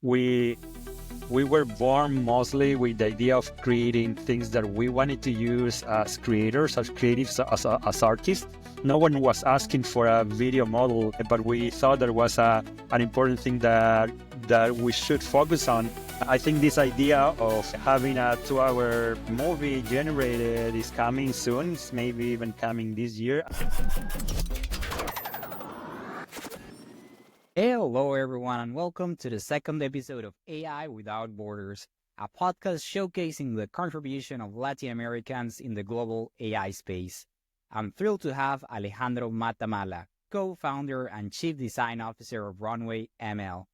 we we were born mostly with the idea of creating things that we wanted to use as creators, as creatives, as artists. No one was asking for a video model, but we thought there was an important thing that we should focus on. I think this idea of having a 2-hour movie generated is coming soon. It's maybe even coming this year. Hello, everyone, and welcome to the second episode of AI Without Borders, a podcast showcasing the contribution of Latin Americans in the global AI space. I'm thrilled to have Alejandro Matamala, co-founder and chief design officer of RunwayML.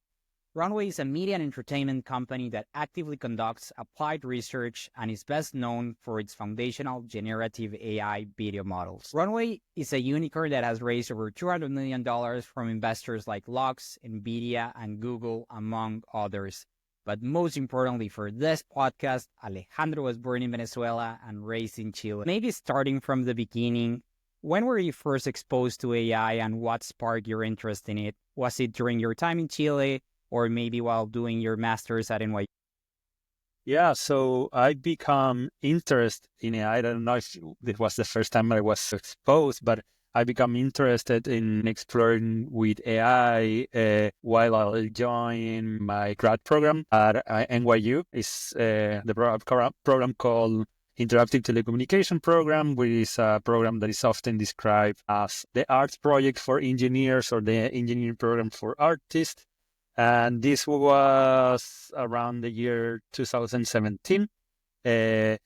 Runway is a media and entertainment company that actively conducts applied research and is best known for its foundational generative AI video models. Runway is a unicorn that has raised over $200 million from investors like Lux, NVIDIA, and Google, among others. But most importantly for this podcast, Alejandro was born in Venezuela and raised in Chile. Maybe starting from the beginning, when were you first exposed to AI and what sparked your interest in it? Was it during your time in Chile, or maybe while doing your master's at NYU? Yeah, so I become interested in AI. I don't know if it was the first time I was exposed, but I become interested in exploring with AI while I joined my grad program at NYU. It's the program called Interactive Telecommunication Program, which is a program that is often described as the arts project for engineers or the engineering program for artists. And this was around the year 2017. The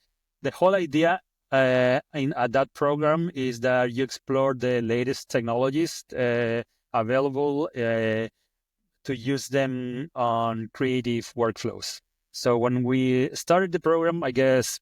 whole idea at that program is that you explore the latest technologies available to use them on creative workflows. So when we started the program, I guess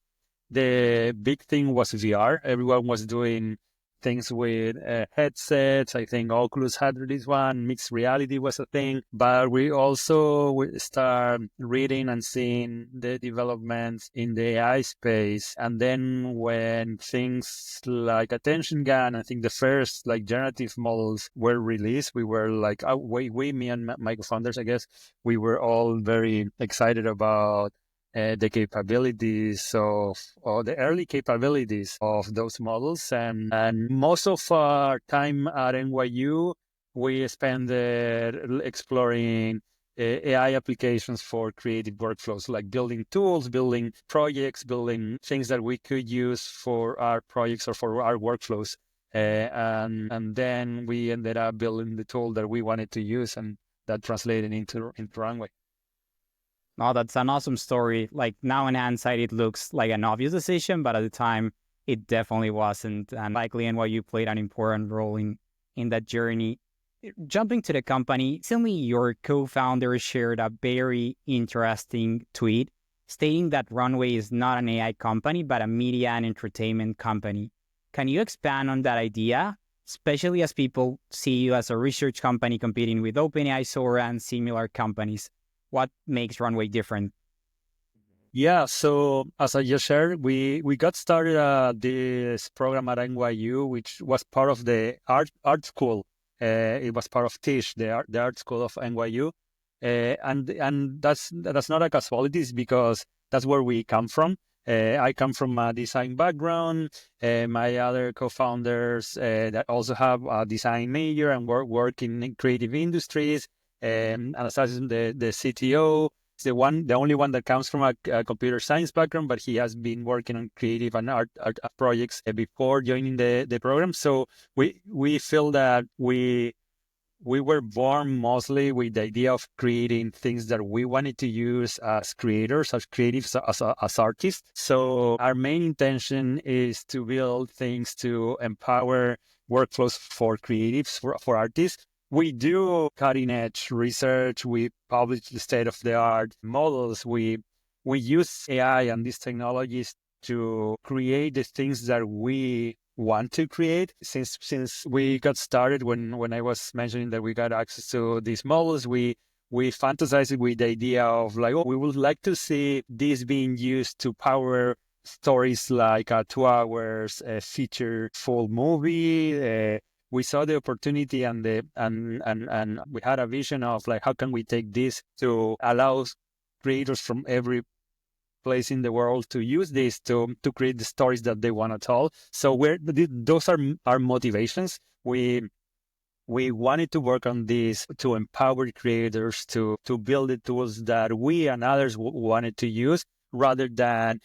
the big thing was VR. Everyone was doing things with headsets. I think Oculus had this one. Mixed reality was a thing. But we also start reading and seeing the developments in the AI space. And then when things like attention GAN, I think the first like generative models were released, we were like, me and my co-founders, I guess, we were all very excited about the capabilities or the early capabilities of those models. And most of our time at NYU, we spent exploring AI applications for creative workflows, like building tools, building projects, building things that we could use for our projects or for our workflows. And then we ended up building the tool that we wanted to use, and that translated into Runway. Oh, that's an awesome story. Like now in hindsight, it looks like an obvious decision, but at the time, it definitely wasn't. And likely NYU played an important role in that journey. Jumping to the company, recently your co-founder shared a very interesting tweet stating that Runway is not an AI company, but a media and entertainment company. Can you expand on that idea, especially as people see you as a research company competing with OpenAI, Sora, and similar companies? What makes Runway different? Yeah, so as I just shared, we got started this program at NYU, which was part of the art school. It was part of TISH, the art school of NYU, and that's not a casualty, because that's where we come from. I come from a design background. My other co-founders that also have a design major and work in creative industries. And Assassin, the CTO, is the only one that comes from a computer science background, but he has been working on creative and art projects before joining the program. So we feel that we were born mostly with the idea of creating things that we wanted to use as creators, as creatives, as artists. So our main intention is to build things to empower workflows for creatives, for artists. We do cutting edge research. We publish the state of the art models. We use AI and these technologies to create the things that we want to create. Since we got started, when I was mentioning that we got access to these models, we fantasized with the idea of like, we would like to see this being used to power stories like a 2 hours feature full movie, we saw the opportunity and we had a vision of like, how can we take this to allow creators from every place in the world to use this to create the stories that they want to tell. So those are our motivations. We wanted to work on this to empower creators to build the tools that we and others wanted to use, rather than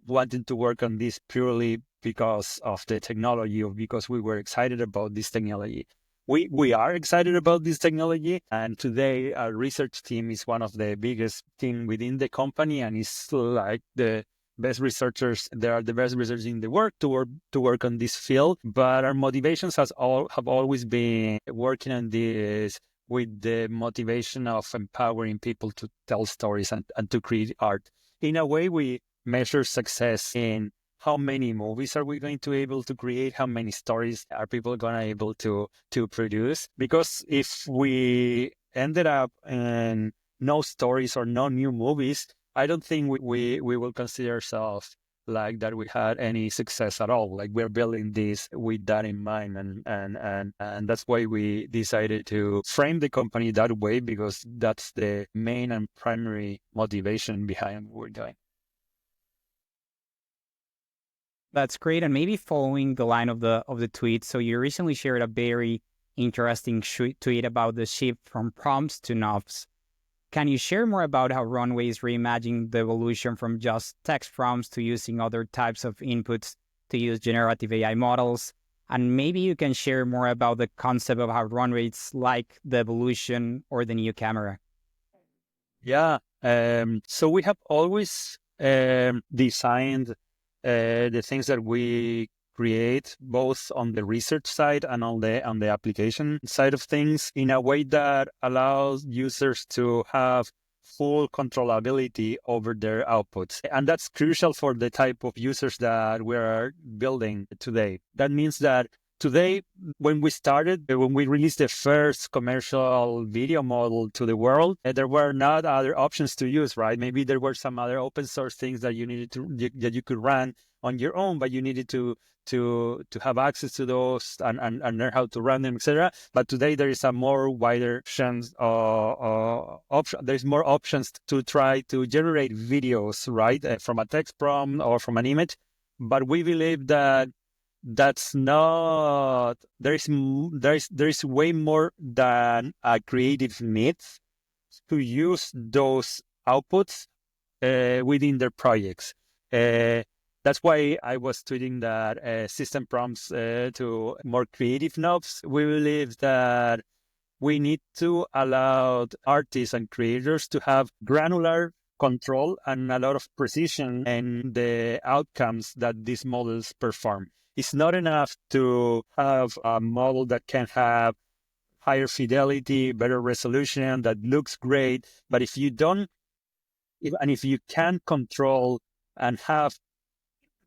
wanting to work on this purely because of the technology or because we were excited about this technology. We are excited about this technology, and today our research team is one of the biggest team within the company, and it's like the best researchers. They are the best researchers in the world to work on this field. But our motivations have always been working on this with the motivation of empowering people to tell stories and to create art. In a way, we measure success in how many movies are we going to be able to create, how many stories are people going to be able to produce. Because if we ended up in no stories or no new movies, I don't think we will consider ourselves like that we had any success at all. Like, we're building this with that in mind, and that's why we decided to frame the company that way, because that's the main and primary motivation behind what we're doing. That's great. And maybe following the line of the tweet, so you recently shared a very interesting tweet about the shift from prompts to knobs. Can you share more about how Runway is reimagining the evolution from just text prompts to using other types of inputs to use generative AI models? And maybe you can share more about the concept of how Runway is like the evolution or the new camera. Yeah. So we have always designed the things that we create, both on the research side and on the application side of things, in a way that allows users to have full controllability over their outputs. And that's crucial for the type of users that we're building today. That means that today, when we released the first commercial video model to the world, there were not other options to use, right? Maybe there were some other open source things that that you could run on your own, but you needed to have access to those and learn how to run them, etc. But today there is a more wider options. There's more options to try to generate videos, right, from a text prompt or from an image. But we believe that that's not, there is way more than a creative needs to use those outputs within their projects. That's why I was tweeting that system prompts to more creative knobs. We believe that we need to allow artists and creators to have granular control and a lot of precision in the outcomes that these models perform. It's not enough to have a model that can have higher fidelity, better resolution, that looks great. But if you can't control and have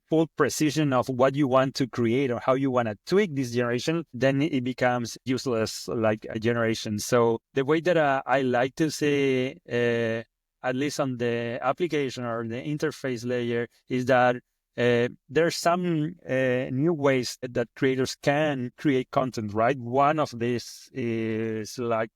full precision of what you want to create or how you want to tweak this generation, then it becomes useless like a generation. So the way that I like to say, at least on the application or the interface layer, is that there's some new ways that creators can create content, right? One of these is like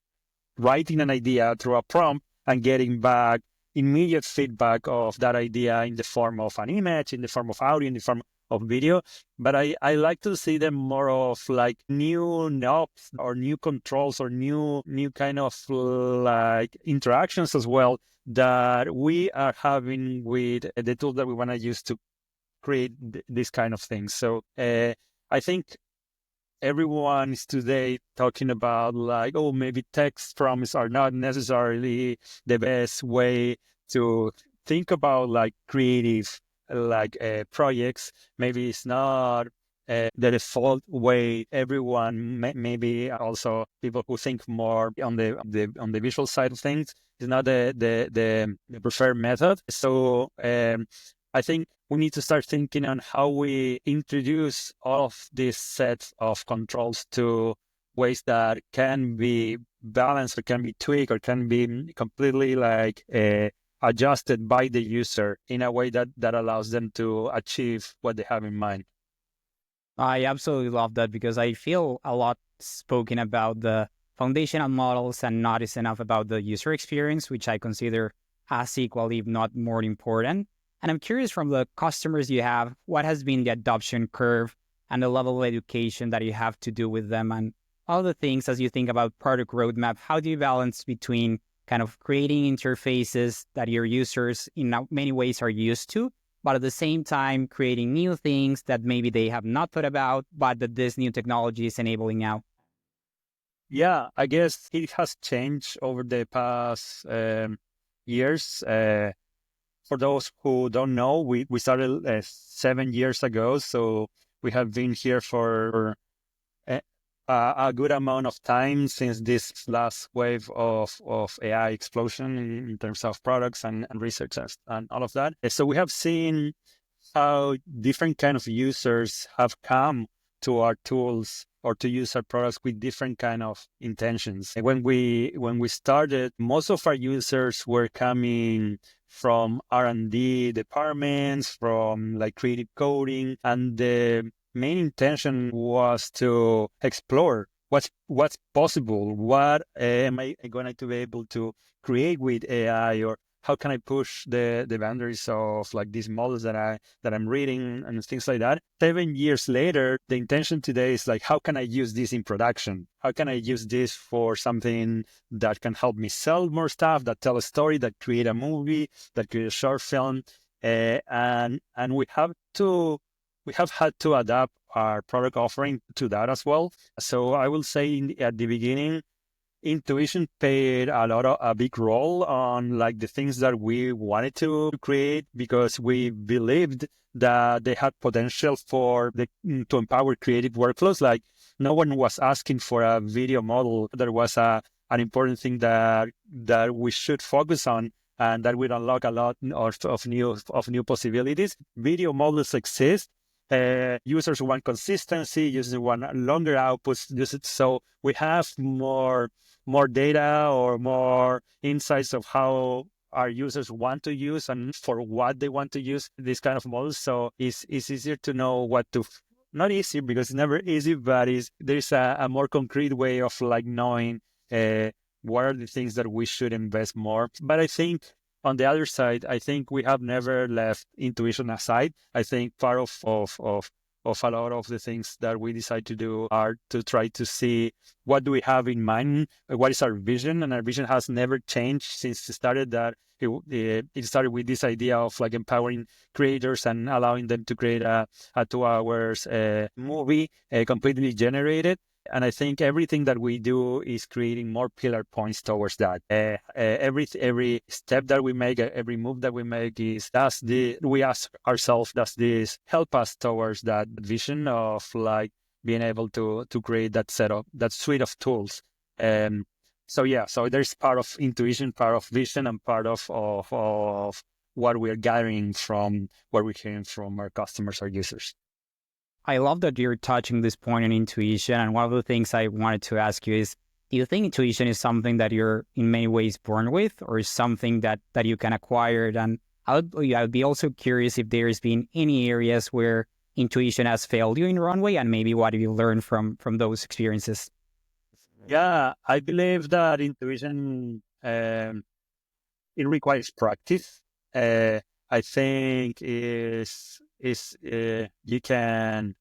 writing an idea through a prompt and getting back immediate feedback of that idea in the form of an image, in the form of audio, in the form of video. But I like to see them more of like new knobs or new controls or new kind of like interactions as well that we are having with the tools that we want to use to create this kind of things. So I think everyone is today talking about like, oh, maybe text prompts are not necessarily the best way to think about like creative like projects. Maybe it's not the default way. Everyone, maybe also people who think more on the visual side of things, is not the preferred method. So I think we need to start thinking on how we introduce all of these sets of controls to ways that can be balanced or can be tweaked or can be completely like adjusted by the user in a way that allows them to achieve what they have in mind. I absolutely love that because I feel a lot spoken about the foundational models and not is enough about the user experience, which I consider as equally, if not more important. And I'm curious from the customers you have, what has been the adoption curve and the level of education that you have to do with them and all the things as you think about product roadmap, how do you balance between kind of creating interfaces that your users in many ways are used to, but at the same time creating new things that maybe they have not thought about, but that this new technology is enabling now? Yeah, I guess it has changed over the past years. For those who don't know, we started 7 years ago, so we have been here for a, a good amount of time since this last wave of AI explosion in terms of products and research and all of that. So we have seen how different kind of users have come to our tools or to use our products with different kind of intentions. And when we started, most of our users were coming from R&D departments, from like creative coding, and the main intention was to explore what's possible. What am I going to be able to create with AI, or how can I push the boundaries of like these models that I'm reading and things like that. 7 years later, the intention today is like, how can I use this in production? How can I use this for something that can help me sell more stuff, that tell a story, that create a movie, that create a short film, and we have had to adapt our product offering to that as well. So I will say at the beginning, intuition played a big role on like the things that we wanted to create, because we believed that they had potential to empower creative workflows. Like, no one was asking for a video model. There was an important thing that we should focus on, and that would unlock a lot of new possibilities. Video models exist. Users want consistency, users want longer outputs. So we have more data or more insights of how our users want to use and for what they want to use this kind of models. So it's easier to know not easy because it's never easy, but there's a more concrete way of like knowing what are the things that we should invest more. But I think on the other side, I think we have never left intuition aside. I think part of a lot of the things that we decide to do are to try to see what do we have in mind, what is our vision, and our vision has never changed since it started. That it started with this idea of like empowering creators and allowing them to create a 2 hours movie completely generated. And I think everything that we do is creating more pillar points towards that. Every step that we make, every move that we make we ask ourselves, does this help us towards that vision of like being able to create that suite of tools? So there's part of intuition, part of vision, and part of what we're gathering from what we're hearing from our customers or users. I love that you're touching this point on intuition. And one of the things I wanted to ask you is, do you think intuition is something that you're in many ways born with, or is something that you can acquire? And I'd be also curious if there's been any areas where intuition has failed you in Runway, and maybe what have you learned from those experiences? Yeah, I believe that intuition it requires practice. I think you can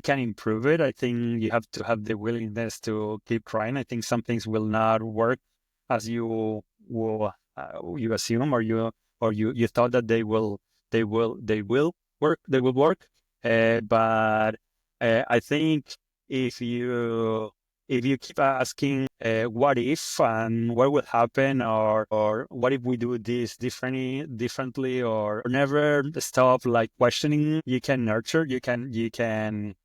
improve it. I think you have to have the willingness to keep trying. I think some things will not work as you assume, or you thought that they will work. But I think if you keep asking what if and what will happen, or what if we do this differently, or never stop like questioning, you can nurture, you can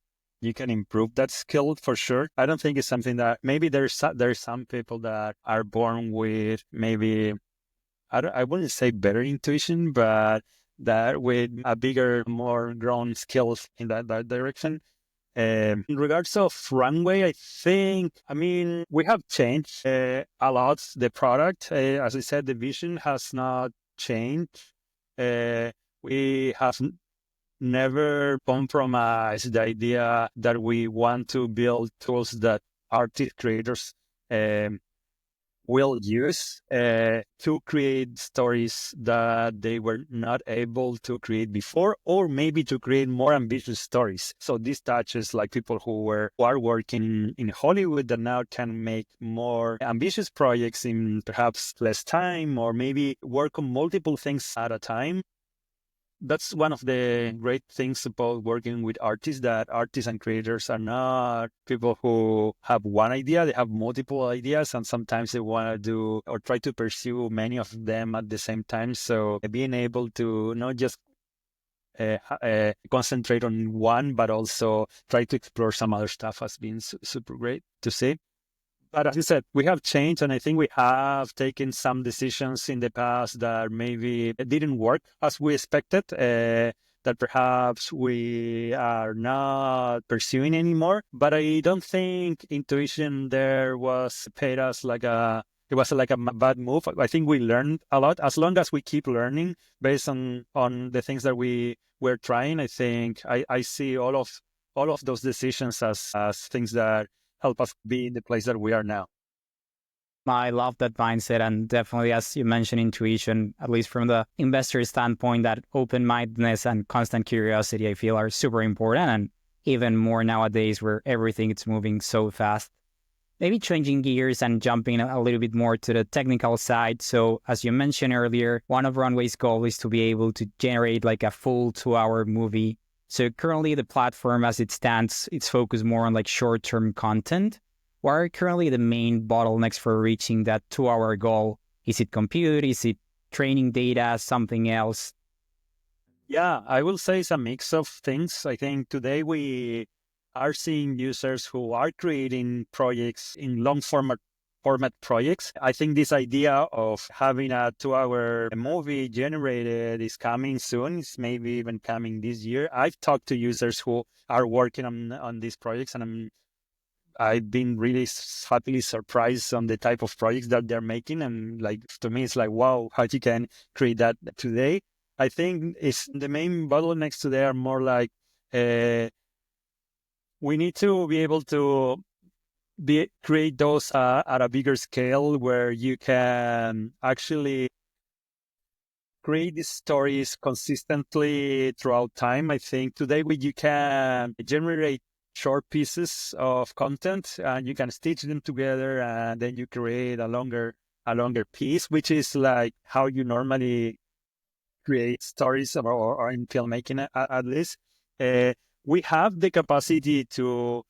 improve that skill for sure. I don't think it's something that maybe there's some people that are born with, maybe I wouldn't say better intuition, but that with a bigger, more grown skills in that direction. In regards of Runway, I mean, we have changed a lot the product. As I said, the vision has not changed. We have never compromise the idea that we want to build tools that artist creators will use to create stories that they were not able to create before, or maybe to create more ambitious stories. So this touches like people who are working in Hollywood that now can make more ambitious projects in perhaps less time, or maybe work on multiple things at a time. That's one of the great things about working with artists, that artists and creators are not people who have one idea. They have multiple ideas, and sometimes they want to do or try to pursue many of them at the same time. So being able to not just concentrate on one, but also try to explore some other stuff has been super great to see. But as you said, we have changed, and I think we have taken some decisions in the past that maybe didn't work as we expected, that perhaps we are not pursuing anymore. But I don't think intuition there was paid us it was like a bad move. I think we learned a lot. As long as we keep learning based on the things that we were trying, I think I see all of those decisions as things that help us be in the place that we are now. I love that mindset. And definitely, as you mentioned, intuition, at least from the investor standpoint, that open-mindedness and constant curiosity, I feel, are super important. And even more nowadays where everything is moving so fast. Maybe changing gears and jumping a little bit more to the technical side. So as you mentioned earlier, one of Runway's goals is to be able to generate like a full 2-hour movie. So currently the platform as it stands, it's focused more on like short-term content. What are currently the main bottlenecks for reaching that 2-hour goal? Is it compute? Is it training data? Something else? Yeah, I will say it's a mix of things. I think today we are seeing users who are creating projects in long format projects. I think this idea of having a 2-hour movie generated is coming soon. It's maybe even coming this year. I've talked to users who are working on these projects, and I've been really happily surprised on the type of projects that they're making. And like, to me, it's like, wow, how you can create that today. I think it's the main bottlenecks today are more like, we need to be able to create those at a bigger scale where you can actually create these stories consistently throughout time. I think today you can generate short pieces of content and you can stitch them together, and then you create a longer piece, which is like how you normally create stories or in filmmaking at least. We have the capacity to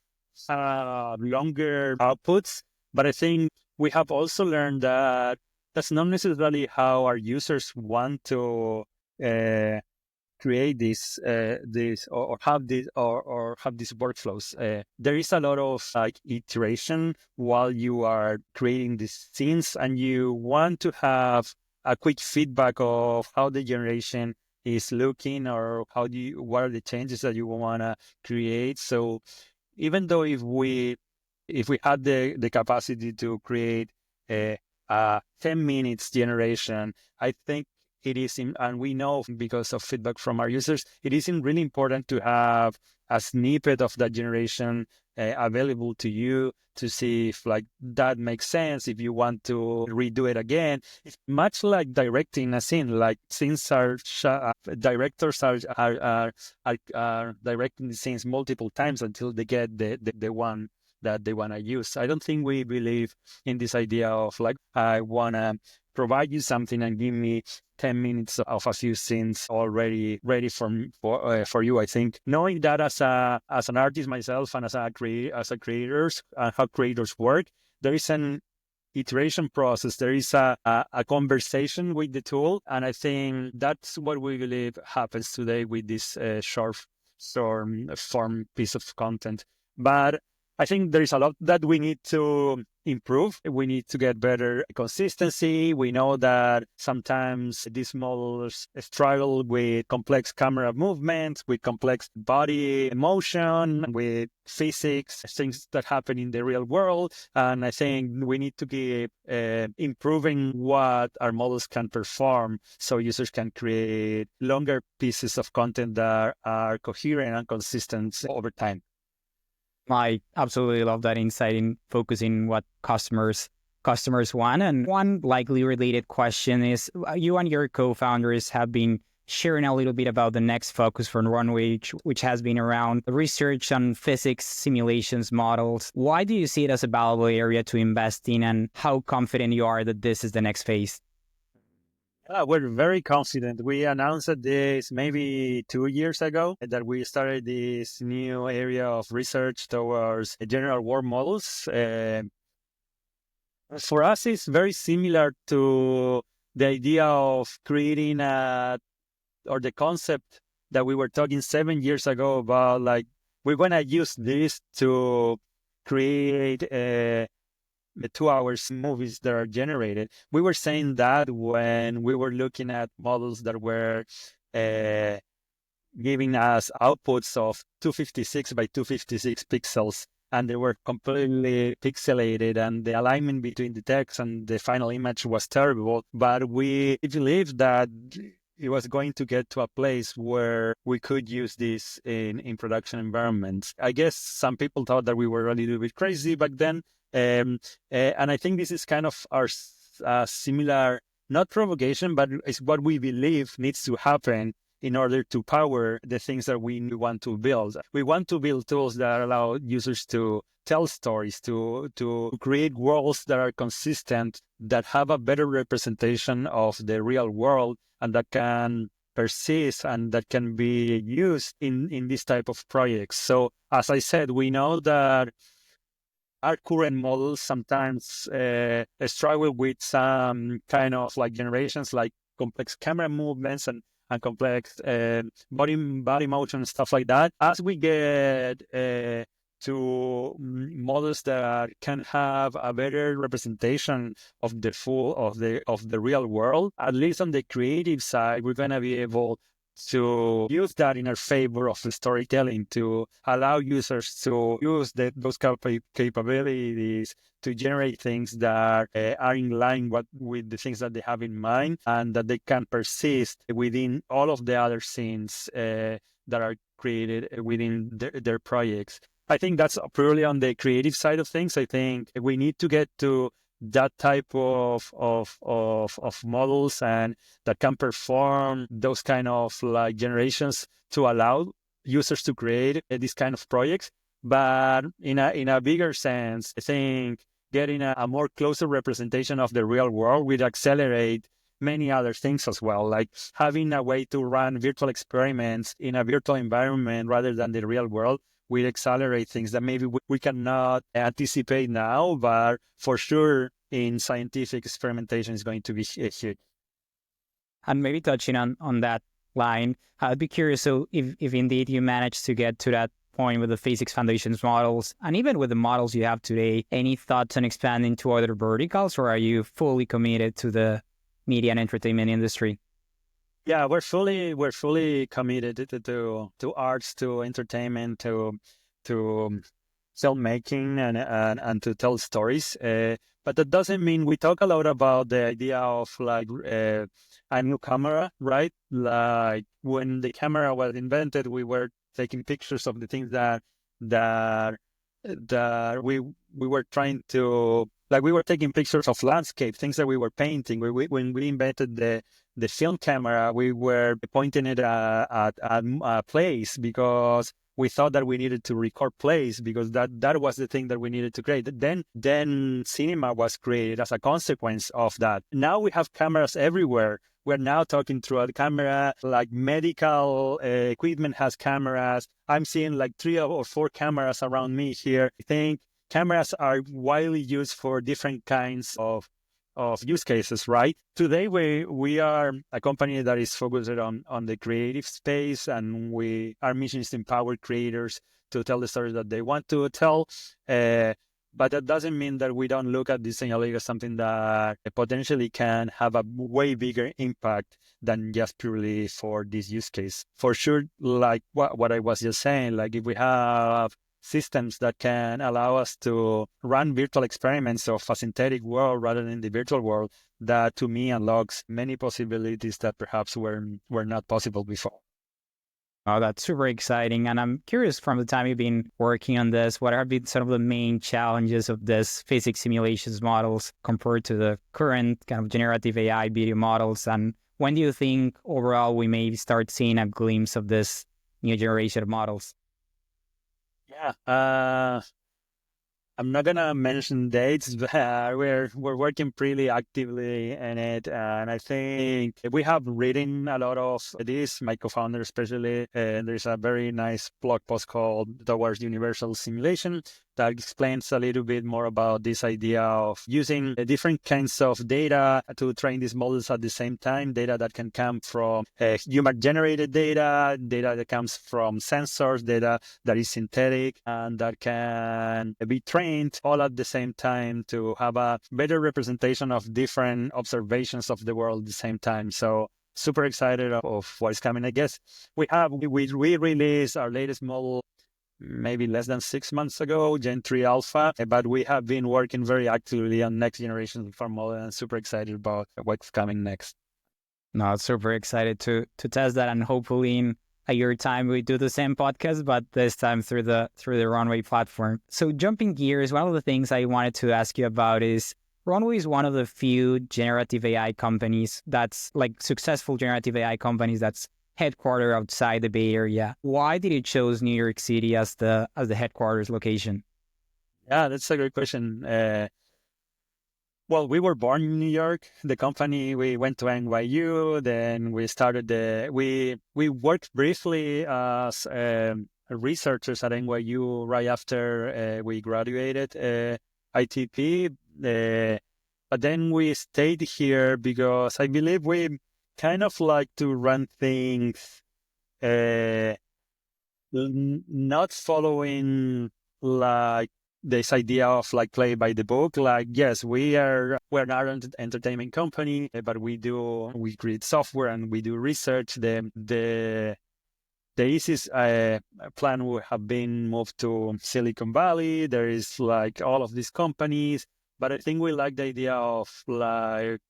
longer outputs, but I think we have also learned that that's not necessarily how our users want to create this or have this or have these workflows. There is a lot of like iteration while you are creating these scenes, and you want to have a quick feedback of how the generation is looking, or what are the changes that you want to create. So even though if we had the capacity to create a 10 minutes generation, I think it is and we know because of feedback from our users, it isn't really important to have a snippet of that generation available to you to see if like that makes sense. If you want to redo it again, it's much like directing a scene. Like scenes directors are directing the scenes multiple times until they get the one that they want to use. I don't think we believe in this idea of like, I want to provide you something and give me 10 minutes of a few scenes already ready for you. I think knowing that as an artist myself and as a creators and how creators work, there is an iteration process. There is a conversation with the tool, and I think that's what we believe happens today with this short form piece of content. But I think there is a lot that we need to improve. We need to get better consistency. We know that sometimes these models struggle with complex camera movements, with complex body motion, with physics, things that happen in the real world. And I think we need to keep improving what our models can perform so users can create longer pieces of content that are coherent and consistent over time. I absolutely love that insight in focusing what customers want. And one likely related question is, you and your co-founders have been sharing a little bit about the next focus for Runway, which has been around research on physics, simulations, models. Why do you see it as a valuable area to invest in, and how confident you are that this is the next phase? We're very confident. We announced this maybe 2 years ago that we started this new area of research towards general world models. For us, it's very similar to the idea of creating or the concept that we were talking 7 years ago about, like, we're going to use this to create the 2 hours movies that are generated. We were saying that when we were looking at models that were giving us outputs of 256 by 256 pixels, and they were completely pixelated, and the alignment between the text and the final image was terrible. But we believed that it was going to get to a place where we could use this in production environments. I guess some people thought that we were a little bit crazy back then. And I think this is kind of our similar, not provocation, but it's what we believe needs to happen in order to power the things that we want to build. We want to build tools that allow users to tell stories, to create worlds that are consistent, that have a better representation of the real world, and that can persist and that can be used in this type of projects. So, as I said, we know that our current models sometimes struggle with some kind of like generations, like complex camera movements and complex body motion and stuff like that. As we get to models that can have a better representation of the real world, at least on the creative side, we're going to be able to use that in our favor of the storytelling, to allow users to use those capabilities to generate things that are in line with the things that they have in mind, and that they can persist within all of the other scenes that are created within their projects. I think that's purely on the creative side of things. I think we need to get to that type of models and that can perform those kind of like generations to allow users to create these kind of projects. But in a bigger sense, I think getting a more closer representation of the real world will accelerate many other things as well, like having a way to run virtual experiments in a virtual environment rather than the real world will accelerate things that maybe we cannot anticipate now, but for sure in scientific experimentation is going to be huge. And maybe touching on that line, I'd be curious, so if indeed you manage to get to that point with the physics foundations models, and even with the models you have today, any thoughts on expanding to other verticals, or are you fully committed to the media and entertainment industry? Yeah, we're fully committed to arts, to entertainment, to filmmaking, and to tell stories. But that doesn't mean we talk a lot about the idea of like a new camera, right? Like when the camera was invented, we were taking pictures of the things that we were trying to, like, we were taking pictures of landscape, things that we were painting. When we invented the film camera, we were pointing it at a place because we thought that we needed to record plays because that was the thing that we needed to create. Then cinema was created as a consequence of that. Now we have cameras everywhere. We're now talking through a camera, like medical equipment has cameras. I'm seeing like 3 or 4 cameras around me here. I think cameras are widely used for different kinds of of use cases, right? Today, we are a company that is focused on the creative space, and our mission is to empower creators to tell the stories that they want to tell. But that doesn't mean that we don't look at design analytics as something that potentially can have a way bigger impact than just purely for this use case. For sure, like what I was just saying, like if we have systems that can allow us to run virtual experiments of a synthetic world rather than the virtual world, that to me unlocks many possibilities that perhaps were not possible before. Oh, that's super exciting. And I'm curious, from the time you've been working on this, what have been some of the main challenges of this physics simulations models compared to the current kind of generative AI video models? And when do you think overall we may start seeing a glimpse of this new generation of models? Yeah, I'm not gonna mention dates, but we're working pretty actively in it, and I think we have written a lot of this. My co-founder, especially, there's a very nice blog post called "Towards Universal Simulation" that explains a little bit more about this idea of using different kinds of data to train these models at the same time. Data that can come from human-generated data that comes from sensors, data that is synthetic, and that can be trained all at the same time to have a better representation of different observations of the world at the same time. So super excited of what is coming. I guess we released our latest model maybe less than 6 months ago, Gen 3 Alpha, but we have been working very actively on next generation farm model, and super excited about what's coming next. No, super excited to test that, and hopefully in a year time we do the same podcast, but this time through the Runway platform. So jumping gears, one of the things I wanted to ask you about is Runway is one of the few generative AI companies that's like successful generative AI companies that's headquartered outside the Bay Area. Why did you choose New York City as the headquarters location? Yeah, that's a great question. Well, we were born in New York. The company, we went to NYU. Then we started we worked briefly as researchers at NYU right after we graduated ITP. But then we stayed here because I believe we kind of like to run things not following like this idea of like play by the book. Like, yes, we're not an entertainment company, but we create software and we do research. The easiest plan would have been moved to Silicon Valley. There is like all of these companies, but I think we like the idea of like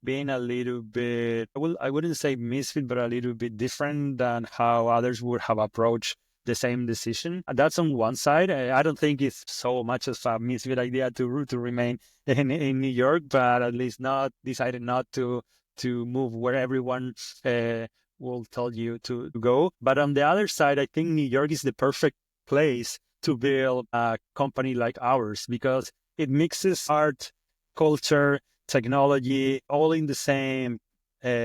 being a little bit, I wouldn't say misfit, but a little bit different than how others would have approached the same decision. And that's on one side. I don't think it's so much of a misfit idea to remain in New York, but at least decided not to move where everyone will tell you to go. But on the other side, I think New York is the perfect place to build a company like ours because it mixes art, culture, technology, all in the same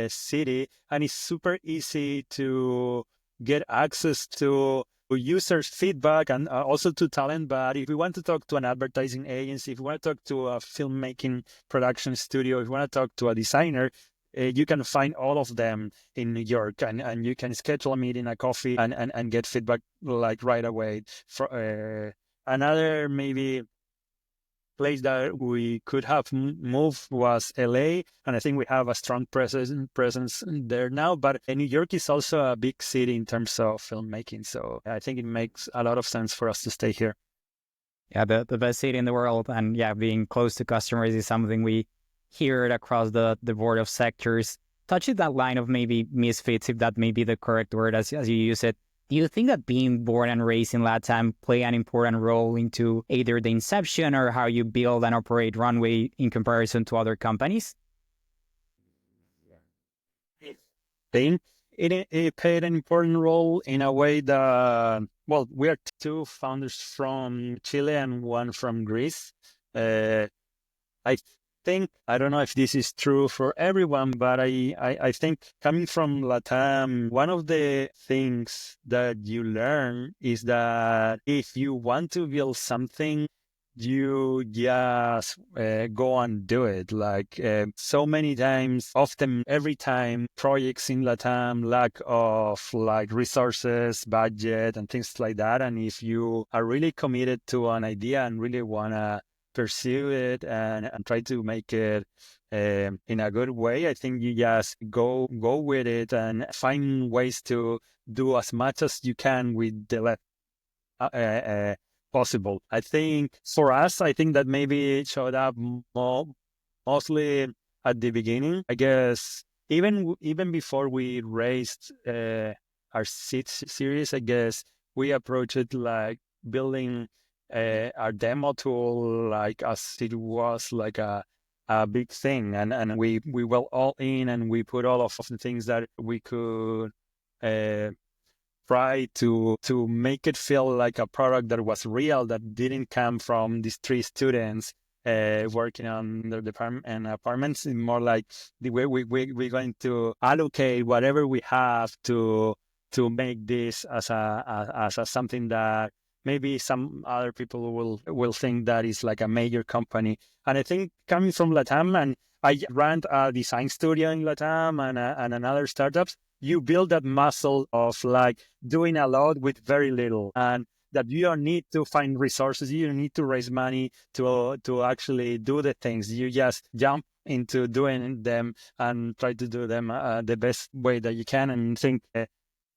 city, and it's super easy to get access to users' feedback and also to talent. But if we want to talk to an advertising agency, if we want to talk to a filmmaking production studio, if we want to talk to a designer, you can find all of them in New York, and you can schedule a meeting, a coffee, and get feedback like right away. For another maybe place that we could have moved was LA, and I think we have a strong presence there now. But New York is also a big city in terms of filmmaking, so I think it makes a lot of sense for us to stay here. Yeah, the best city in the world, and yeah, being close to customers is something we hear it across the board of sectors. Touching that line of maybe misfits, if that may be the correct word as you use it, do you think that being born and raised in LatAm play an important role into either the inception or how you build and operate Runway in comparison to other companies? I think it played an important role in a way that, well, we are two founders from Chile and one from Greece. I think, I don't know if this is true for everyone, but I think coming from LatAm, one of the things that you learn is that if you want to build something, you just go and do it. Like so many times, often every time, projects in LatAm lack of like resources, budget, and things like that. And if you are really committed to an idea and really wanna pursue it and try to make it in a good way, I think you just go with it and find ways to do as much as you can with the less possible. I think for us, I think that maybe it showed up mostly at the beginning. I guess even before we raised our seed series, I guess we approached it like building our demo tool like as it was like a big thing, and we were all in, and we put all of the things that we could try to make it feel like a product that was real, that didn't come from these 3 students working on the department and apartments. It's more like the way we're going to allocate whatever we have to make this as a something that maybe some other people will think that is like a major company. And I think coming from LatAm, and I ran a design studio in LatAm and another startups, you build that muscle of like doing a lot with very little, and that you don't need to find resources, you don't need to raise money to actually do the things. You just jump into doing them and try to do them the best way that you can. And think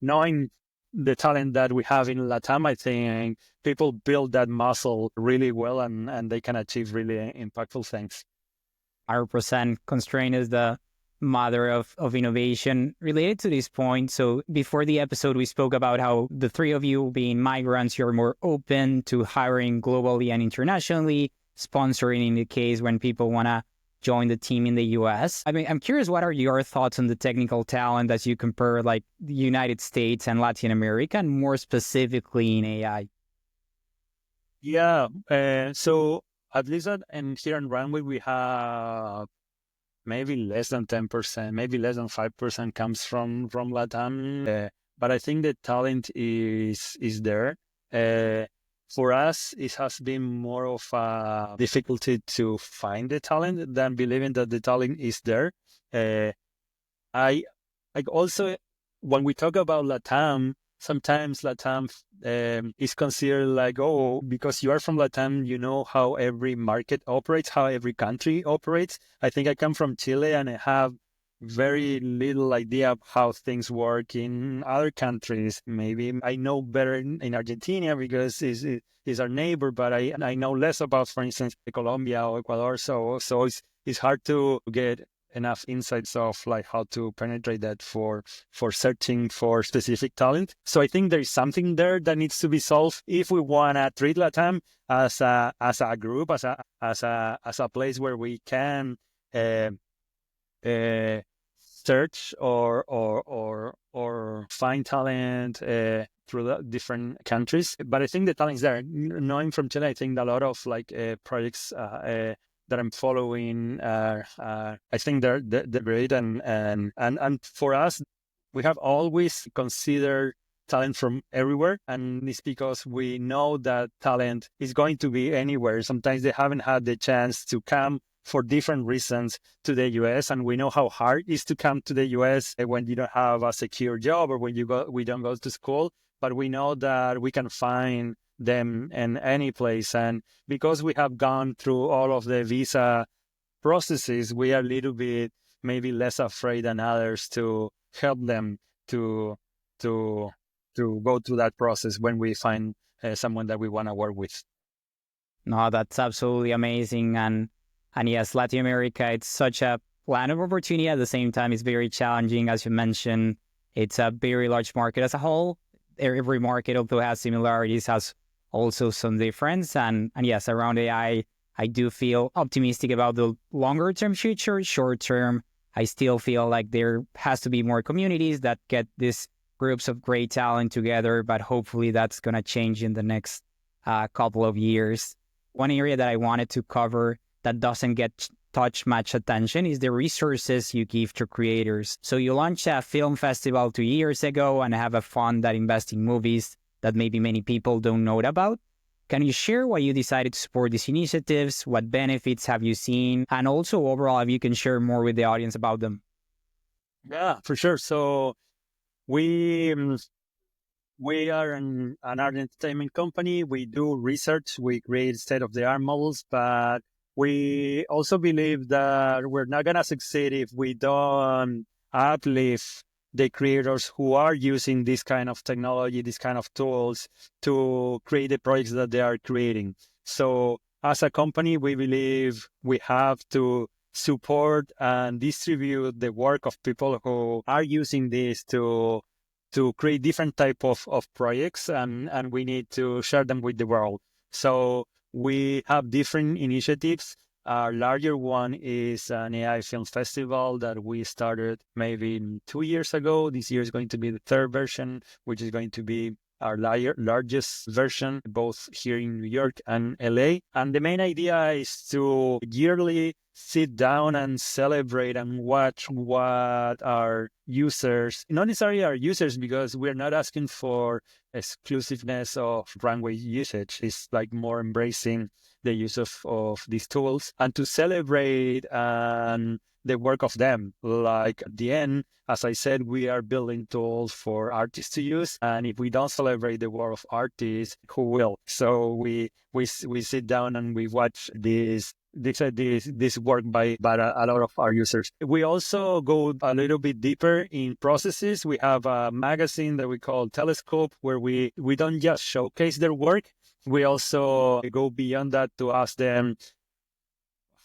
knowing the talent that we have in LATAM, I think people build that muscle really well, and they can achieve really impactful things. 100% constraint is the mother of innovation. Related to this point, so before the episode, we spoke about how the 3 of you being migrants, you're more open to hiring globally and internationally, sponsoring in the case when people want to join the team in the US. I mean, I'm curious, what are your thoughts on the technical talent as you compare like the United States and Latin America, and more specifically in AI? Yeah, so at least and here in Runway, we have maybe less than 10%, maybe less than 5% comes from LATAM. But I think the talent is there. For us, it has been more of a difficulty to find the talent than believing that the talent is there. I also, when we talk about LATAM, sometimes LATAM is considered like, oh, because you are from LATAM, you know how every market operates, how every country operates. I think I come from Chile, and I have very little idea of how things work in other countries. Maybe I know better in Argentina because it's our neighbor, but I know less about, for instance, Colombia or Ecuador. So it's hard to get enough insights of like how to penetrate that for searching for specific talent. So I think there is something there that needs to be solved if we want to treat LATAM as a group, as a place where we can search or find talent through the different countries. But I think the talent is there. Knowing from Chile, I think a lot of like projects that I'm following, I think they're great, and for us, we have always considered talent from everywhere, and it's because we know that talent is going to be anywhere. Sometimes they haven't had the chance to come for different reasons to the US, and we know how hard it is to come to the US when you don't have a secure job or when we don't go to school. But we know that we can find them in any place, and because we have gone through all of the visa processes, we are a little bit maybe less afraid than others to help them to go through that process when we find someone that we want to work with. No, that's absolutely amazing. And yes, Latin America, it's such a land of opportunity. At the same time, it's very challenging. As you mentioned, it's a very large market as a whole. Every market, although has similarities, has also some difference. And yes, around AI, I do feel optimistic about the longer term future. Short term, I still feel like there has to be more communities that get these groups of great talent together, but hopefully that's going to change in the next couple of years. One area that I wanted to cover that doesn't get much attention is the resources you give to creators. So you launched a film festival 2 years ago and have a fund that invests in movies that maybe many people don't know about. Can you share why you decided to support these initiatives? What benefits have you seen? And also overall, if you can share more with the audience about them. Yeah, for sure. So we we are an art entertainment company. We do research. We create state-of-the-art models, but we also believe that we're not going to succeed if we don't uplift the creators who are using this kind of technology, this kind of tools to create the projects that they are creating. So as a company, we believe we have to support and distribute the work of people who are using this to create different type of projects, and we need to share them with the world. So we have different initiatives. Our larger one is an AI film festival that we started maybe 2 years ago. This year is going to be the third version, which is going to be our largest version, both here in New York and LA. And the main idea is to yearly sit down and celebrate and watch what our users, not necessarily our users, because we're not asking for exclusiveness of Runway usage. It's like more embracing the use of these tools and to celebrate the work of them. Like at the end, as I said, we are building tools for artists to use. And if we don't celebrate the work of artists, who will? So we sit down and we watch this work by a lot of our users. We also go a little bit deeper in processes. We have a magazine that we call Telescope, where we don't just showcase their work. We also go beyond that to ask them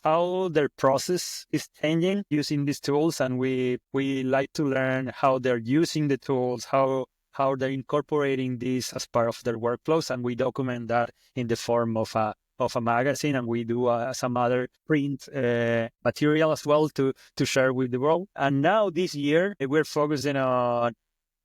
how their process is changing using these tools, and we like to learn how they're using the tools, how they're incorporating this as part of their workflows, and we document that in the form of a magazine, and we do some other print material as well to share with the world. And now this year we're focusing on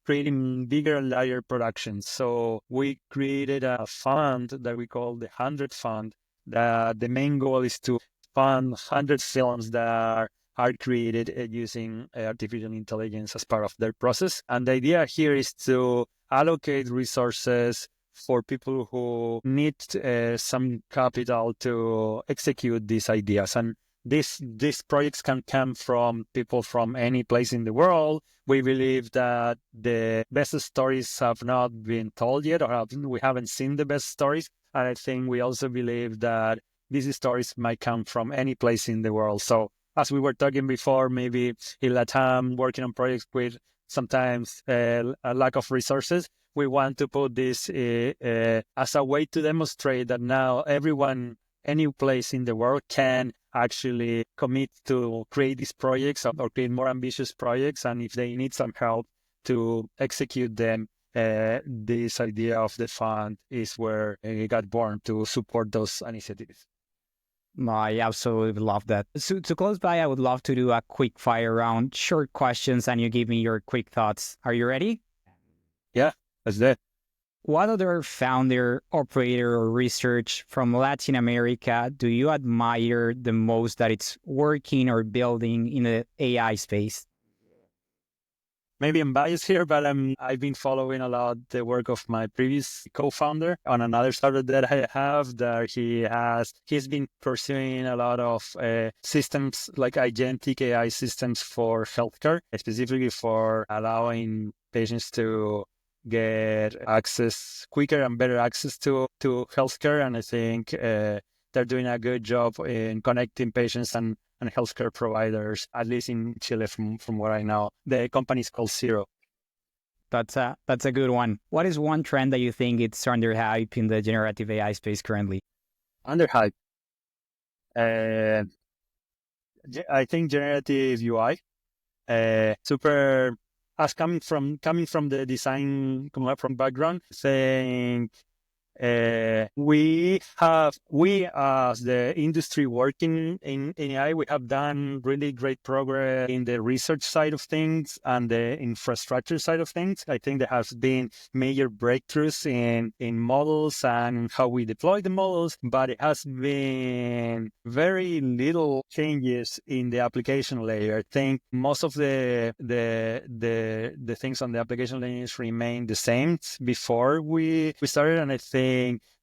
creating bigger and larger productions. So we created a fund that we call the 100 Fund. That the main goal is to fund 100 films that are created using artificial intelligence as part of their process. And the idea here is to allocate resources for people who need some capital to execute these ideas. And these projects can come from people from any place in the world. We believe that the best stories have not been told yet, or we haven't seen the best stories. And I think we also believe that these stories might come from any place in the world. So as we were talking before, maybe in LatAm, working on projects with sometimes a lack of resources, we want to put this as a way to demonstrate that now everyone, any place in the world can actually commit to create these projects or create more ambitious projects. And if they need some help to execute them, this idea of the fund is where it got born, to support those initiatives. I absolutely love that. So to close by, I would love to do a quick fire round, short questions, and you give me your quick thoughts. Are you ready? Yeah, that's it. What other founder, operator, or research from Latin America do you admire the most that it's working or building in the AI space? Maybe I'm biased here, but I've been following a lot the work of my previous co-founder on another startup that I have. That he's been pursuing a lot of systems like agentic AI systems for healthcare, specifically for allowing patients to get quicker and better access to healthcare. And I think they're doing a good job in connecting patients and healthcare providers, at least in Chile, from what I know. The company is called Zero. That's a good one. What is one trend that you think it's under hype in the generative AI space currently? Under hype. I think generative UI. Super. As coming from the design background, saying we as the industry working in AI, we have done really great progress in the research side of things and the infrastructure side of things. I think there has been major breakthroughs in models and how we deploy the models, but it has been very little changes in the application layer. I think most of the things on the application layers remain the same before we started, and I think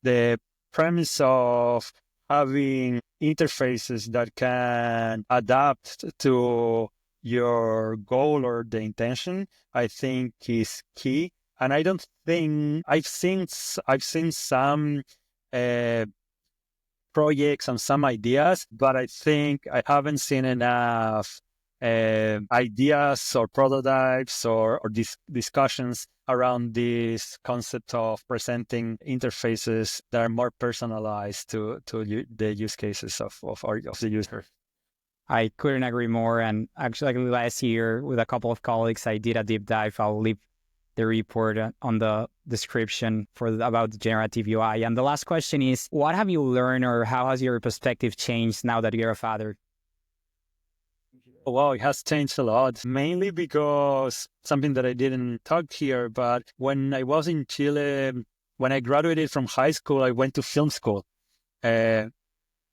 the premise of having interfaces that can adapt to your goal or the intention, I think is key. And I don't think I've seen some projects and some ideas, but I think I haven't seen enough ideas or prototypes or discussions around this concept of presenting interfaces that are more personalized to the use cases of the user. I couldn't agree more. And actually, like last year, with a couple of colleagues, I did a deep dive. I'll leave the report on the description about the generative UI. And the last question is, what have you learned, or how has your perspective changed now that you're a father? Wow, it has changed a lot, mainly because something that I didn't talk here, but when I was in Chile, when I graduated from high school, I went to film school. And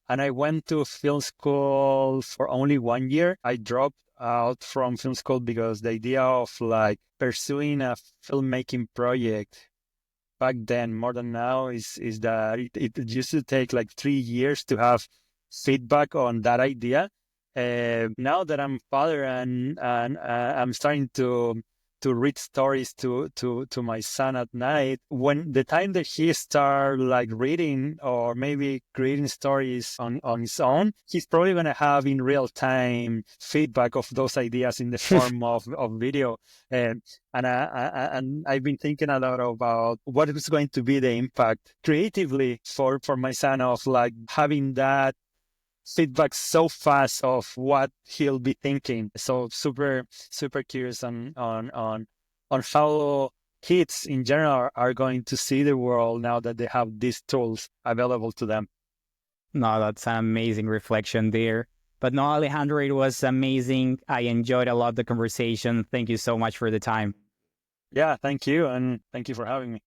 I went to film school for only 1 year. I dropped out from film school because the idea of like pursuing a filmmaking project back then more than now is that it used to take like 3 years to have feedback on that idea. Now that I'm father and I'm starting to read stories to my son at night, when the time that he start like reading or maybe creating stories on his own, he's probably going to have in real time feedback of those ideas in the form of video. And I've been thinking a lot about what is going to be the impact creatively for my son of like having that feedback so fast of what he'll be thinking. So super curious on how kids in general are going to see the world now that they have these tools available to them. No, that's an amazing reflection there. But no, Alejandro, it was amazing. I enjoyed a lot the conversation. Thank you so much for the time. Yeah, thank you. And thank you for having me.